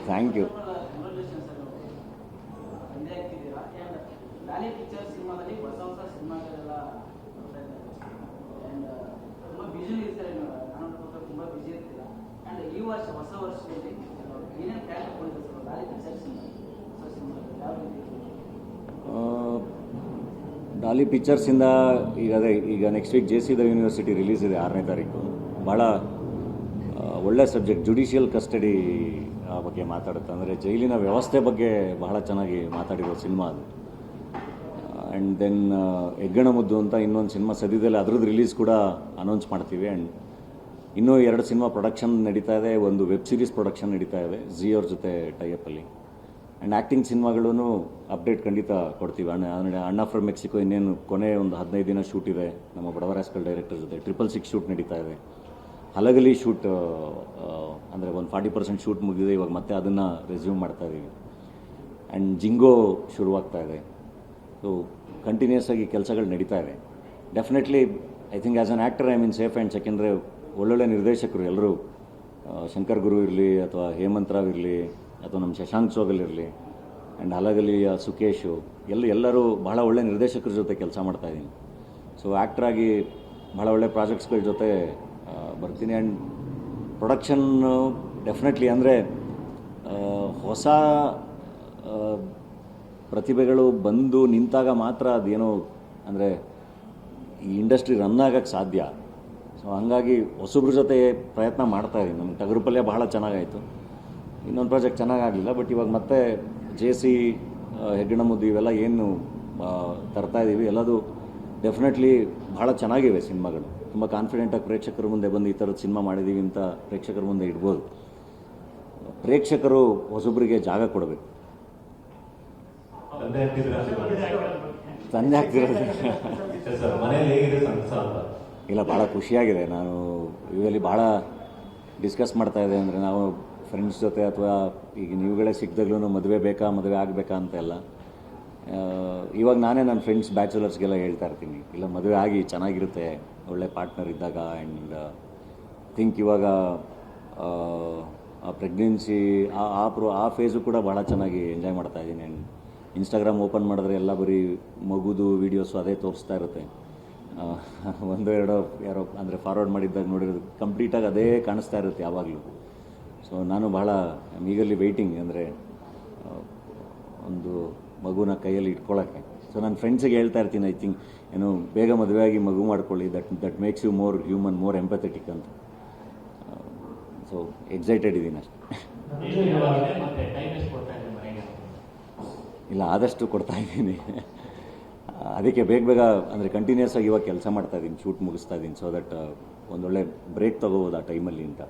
Thank you. Daali ಪಿಕ್ಚರ್ಸಿಂದ ಈಗ next week JC the university release ಇದೆ 6ನೇ ತಾರೀಕು. ಭಾಳ ಒಳ್ಳೆ ಸಬ್ಜೆಕ್ಟ್, ಜುಡಿಷಿಯಲ್ ಕಸ್ಟಡಿ ಬಗ್ಗೆ ಮಾತಾಡುತ್ತೆ. ಅಂದರೆ ಜೈಲಿನ ವ್ಯವಸ್ಥೆ ಬಗ್ಗೆ ಬಹಳ ಚೆನ್ನಾಗಿ ಮಾತಾಡಿರೋ ಸಿನಿಮಾ ಅದು. ಆ್ಯಂಡ್ ದೆನ್ ಹೆಗ್ಗಣ ಮುದ್ದು ಅಂತ ಇನ್ನೊಂದು ಸಿನಿಮಾ ಸದ್ಯದಲ್ಲಿ ಅದ್ರದ್ದು ರಿಲೀಸ್ ಕೂಡ ಅನೌನ್ಸ್ ಮಾಡ್ತೀವಿ. ಆ್ಯಂಡ್ ಇನ್ನೂ 2 ಸಿನಿಮಾ ಪ್ರೊಡಕ್ಷನ್ ನಡೀತಾ ಇದೆ, ಒಂದು ವೆಬ್ ಸೀರೀಸ್ ಪ್ರೊಡಕ್ಷನ್ ನಡೀತಾ ಇದೆ ಜಿ ಅವ್ರ ಜೊತೆ ಟೈಅಪ್ಪಲ್ಲಿ. ಆ್ಯಂಡ್ ಆ್ಯಕ್ಟಿಂಗ್ ಸಿನಿಮಾಗಳೂ ಅಪ್ಡೇಟ್ ಖಂಡಿತ ಕೊಡ್ತೀವಿ. ಅಣ್ಣ ಫ್ರಮ್ ಮೆಕ್ಸಿಕೋ ಇನ್ನೇನು ಕೊನೆ ಒಂದು 15 ದಿನ ಶೂಟ್ ಇದೆ ನಮ್ಮ ಬಡವರಾಸ್ಕಲ್ ಡೈರೆಕ್ಟರ್ ಜೊತೆ. 666 ಶೂಟ್ ನಡೀತಾ ಇದೆ. ಹಲಗಲಿ ಶೂಟ್ ಅಂದರೆ ಒಂದು 40% ಶೂಟ್ ಮುಗಿದಿದೆ, ಇವಾಗ ಮತ್ತೆ ಅದನ್ನು ರೆಸ್ಯೂಮ್ ಮಾಡ್ತಾ ಇದ್ದೀವಿ. ಆ್ಯಂಡ್ ಜಿಂಗೋ ಶುರುವಾಗ್ತಾ ಇದೆ. ಸೊ ಕಂಟಿನ್ಯೂಸ್ ಆಗಿ ಕೆಲಸಗಳು ನಡೀತಾ ಇದೆ. Definitely I think as an actor I mean safe and ಸೆಕೆಂಡ್ರೆ ಒಳ್ಳೊಳ್ಳೆ ನಿರ್ದೇಶಕರು ಎಲ್ಲರೂ, ಶಂಕರ್ ಗುರು ಇರಲಿ ಅಥವಾ ಹೇಮಂತ್ ರಾವ್ ಇರಲಿ ಅಥವಾ ನಮ್ಮ ಶಶಾಂಕ್ ಸೋಗಲ್ ಇರಲಿ ಆ್ಯಂಡ್ ಹಲಗಲಿಯ ಸುಕೇಶು ಎಲ್ಲರೂ ಬಹಳ ಒಳ್ಳೆ ನಿರ್ದೇಶಕರ ಜೊತೆ ಕೆಲಸ ಮಾಡ್ತಾಯಿದ್ದೀನಿ. ಸೊ ಆ್ಯಕ್ಟ್ರಾಗಿ ಬಹಳ ಒಳ್ಳೆ ಪ್ರಾಜೆಕ್ಟ್ಸ್ಗಳ ಜೊತೆ ಬರ್ತೀನಿ. ಆ್ಯಂಡ್ ಪ್ರೊಡಕ್ಷನ್ನು ಡೆಫಿನೆಟ್ಲಿ ಅಂದರೆ ಹೊಸ ಪ್ರತಿಭೆಗಳು ಬಂದು ನಿಂತಾಗ ಮಾತ್ರ ಅದೇನೋ ಅಂದರೆ ಈ ಇಂಡಸ್ಟ್ರಿ ರನ್ ಆಗೋಕ್ಕೆ ಸಾಧ್ಯ. ಸೊ ಹಾಗಾಗಿ ಹೊಸಬ್ರ ಜೊತೆ ಪ್ರಯತ್ನ ಮಾಡ್ತಾಯಿದ್ದೀನಿ. ನಮ್ಮ ಟಗರು ಪಲ್ಯ ಬಹಳ ಚೆನ್ನಾಗಾಯಿತು, ಇನ್ನೊಂದು ಪ್ರಾಜೆಕ್ಟ್ ಚೆನ್ನಾಗಾಗಲಿಲ್ಲ. ಬಟ್ ಇವಾಗ ಮತ್ತೆ JC, ಹೆಗ್ಗಣ ಮುದ್ದು ಇವೆಲ್ಲ ಏನು ತರ್ತಾಯಿದ್ದೀವಿ ಎಲ್ಲದು ಡೆಫಿನೆಟ್ಲಿ ಭಾಳ ಚೆನ್ನಾಗಿವೆ ಸಿನಿಮಾಗಳು. ತುಂಬ ಕಾನ್ಫಿಡೆಂಟಾಗಿ ಪ್ರೇಕ್ಷಕರ ಮುಂದೆ ಬಂದು ಈ ಥರದ ಸಿನಿಮಾ ಮಾಡಿದ್ದೀವಿ ಅಂತ ಪ್ರೇಕ್ಷಕರ ಮುಂದೆ ಇಡ್ಬೋದು. ಪ್ರೇಕ್ಷಕರು ಹೊಸೊಬ್ಬರಿಗೆ ಜಾಗ ಕೊಡಬೇಕು. ತಂದೆ ಆಗ್ತಿರೋದು ಇಲ್ಲ, ಭಾಳ ಖುಷಿಯಾಗಿದೆ. ನಾನು ಇವೆಲ್ಲಿ ಭಾಳ ಡಿಸ್ಕಸ್ ಮಾಡ್ತಾಯಿದ್ದೆ. ಅಂದರೆ ನಾವು ಫ್ರೆಂಡ್ಸ್ ಜೊತೆ ಅಥವಾ ಈಗ ನೀವುಗಳೇ ಸಿಕ್ಕಿದಾಗ್ಲೂ ಮದುವೆ ಆಗಬೇಕಾ ಅಂತೆಲ್ಲ. ಇವಾಗ ನಾನೇ ನನ್ನ ಫ್ರೆಂಡ್ಸ್ ಬ್ಯಾಚುಲರ್ಸ್ಗೆಲ್ಲ ಹೇಳ್ತಾ ಇರ್ತೀನಿ, ಇಲ್ಲ ಮದುವೆ ಆಗಿ ಚೆನ್ನಾಗಿರುತ್ತೆ ಒಳ್ಳೆ ಪಾರ್ಟ್ನರ್ ಇದ್ದಾಗ. ಆ್ಯಂಡ್ ಥಿಂಕ್ ಇವಾಗ ಆ ಪ್ರೆಗ್ನೆನ್ಸಿ ಆ ಫೇಸು ಕೂಡ ಭಾಳ ಚೆನ್ನಾಗಿ ಎಂಜಾಯ್ ಮಾಡ್ತಾಯಿದ್ದೀನಿ. ಆ್ಯಂಡ್ ಇನ್ಸ್ಟಾಗ್ರಾಮ್ ಓಪನ್ ಮಾಡಿದ್ರೆ ಎಲ್ಲ ಬರೀ ಮಗುದು ವೀಡಿಯೋಸು ಅದೇ ತೋರಿಸ್ತಾ ಇರುತ್ತೆ. 1-2 ಯಾರೋ ಅಂದರೆ ಫಾರ್ವರ್ಡ್ ಮಾಡಿದ್ದಾಗ ನೋಡಿರೋದು ಕಂಪ್ಲೀಟಾಗಿ ಅದೇ ಕಾಣಿಸ್ತಾ ಇರುತ್ತೆ ಯಾವಾಗಲೂ. ಸೊ ನಾನು ಭಾಳ ಈಗಲ್ಲಿ ವೆಯ್ಟಿಂಗ್ ಅಂದರೆ ಒಂದು ಮಗುನ ಕೈಯಲ್ಲಿ ಇಟ್ಕೊಳ್ಳೋಕ್ಕೆ. ಸೊ ನನ್ನ ಫ್ರೆಂಡ್ಸಿಗೆ ಹೇಳ್ತಾ ಇರ್ತೀನಿ, ಐ ಥಿಂಕ್ ಏನು ಬೇಗ ಮದುವೆಯಾಗಿ ಮಗು ಮಾಡ್ಕೊಳ್ಳಿ, that makes you more human, more empathetic ಅಂತ. ಸೊ ಎಕ್ಸೈಟೆಡ್ ಇದ್ದೀನಿ ಅಷ್ಟೇ. ಇಲ್ಲ, ಆದಷ್ಟು ಕೊಡ್ತಾ ಇದ್ದೀನಿ. ಅದಕ್ಕೆ ಬೇಗ ಅಂದರೆ ಕಂಟಿನ್ಯೂಸ್ ಆಗಿ ಇವಾಗ ಕೆಲಸ ಮಾಡ್ತಾಯಿದ್ದೀನಿ, ಶೂಟ್ ಮುಗಿಸ್ತಾ ಇದ್ದೀನಿ. ಸೊ ದಟ್ ಒಂದೊಳ್ಳೆ ಬ್ರೇಕ್ ತೊಗೋಬೋದು ಆ ಟೈಮಲ್ಲಿ ಅಂತ.